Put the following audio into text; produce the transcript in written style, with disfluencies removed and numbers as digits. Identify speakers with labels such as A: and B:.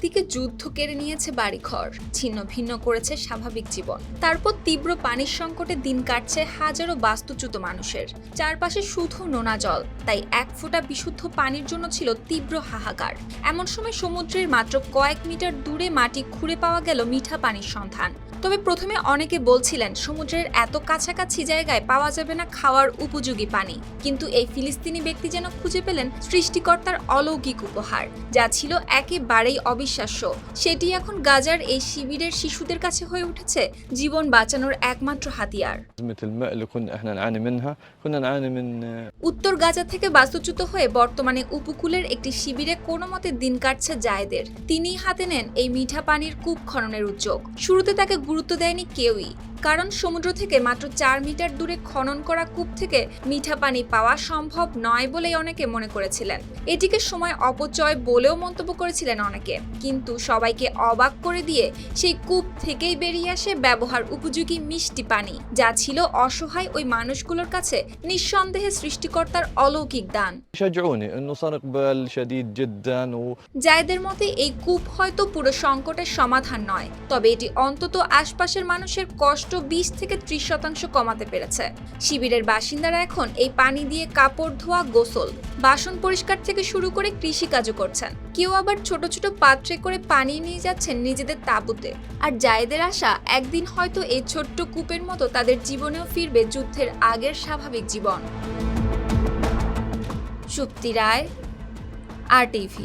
A: একদিকে যুদ্ধ কেড়ে নিয়েছে বাড়িঘর, ছিন্ন ভিন্ন করেছে স্বাভাবিক জীবন, তারপর তীব্র পানির সংকটে দিন কাটছে হাজারো বাস্তুচ্যুত মানুষের। চারপাশে শুধু নোনা জল, তাই এক ফোঁটা বিশুদ্ধ পানির জন্য ছিল তীব্র হাহাকার। এমন সময় সমুদ্রের মাত্র কয়েক মিটার দূরে মাটি খুঁড়ে পাওয়া গেল মিঠা পানির সন্ধান। তবে প্রথমে অনেকে বলছিলেন সমুদ্রের এত কাছাকাছি জায়গায় পাওয়া যাবে না খাওয়ার উপযোগী পানি, কিন্তু এই ফিলিস্তিনি ব্যক্তি যেন খুঁজে পেলেন সৃষ্টিকর্তার অলৌকিক উপহার, যা ছিল একেবারেই অবিশ্বাস্য। সেটি এখন গাজার এই শিবিরের শিশুদের কাছে হয়ে উঠেছে জীবন বাঁচানোর একমাত্র হাতিয়ার। উত্তর গাজা থেকে বাস্তুচ্যুত হয়ে বর্তমানে উপকূলের একটি শিবিরে কোনো মতে দিন কাটছে জায়েদের। তিনিই হাতে নেন এই মিঠা পানির কূপ খননের উদ্যোগ। শুরুতে তাকে গুরুত্ব দেয়নি কেউই, কারণ সমুদ্র থেকে মাত্র 4 মিটার দূরে খনন করা কূপ থেকে মিঠা পানি পাওয়া সম্ভব নয় বলেই অনেকে মনে করেছিলেন। এটিকে সময় অপচয় বলেও মন্তব্য করেছিলেন অনেকে, কিন্তু সবাইকে অবাক করে দিয়ে সেই কূপ থেকেই বেরিয়ে আসে ব্যবহার উপযোগী মিষ্টি পানি, যা ছিল অসহায় ওই মানুষগুলোর কাছে নিঃসন্দেহে সৃষ্টিকর্তার অলৌকিক দান। জায়েদের মতে এই কূপ হয়তো পুরো সংকটের সমাধান নয়, তবে এটি অন্তত আশপাশের মানুষের কষ্ট 20 থেকে 30% কমাতে পেরেছে। শিবিরের বাসিন্দারা এখন এই পানি দিয়ে কাপড় ধোয়া, গোসল, বাসন পরিষ্কার থেকে শুরু করে কৃষিকাজও করছেন। কেউ আবার ছোট ছোট পাত্রে করে পানি নিয়ে যাচ্ছেন নিজেদের তাঁবুতে। আর জায়েদের আশা, একদিন হয়তো এই ছোট্ট কূপের মতো তাদের জীবনেও ফিরবে যুদ্ধের আগের স্বাভাবিক জীবন। সুপ্তি রায়, RTV।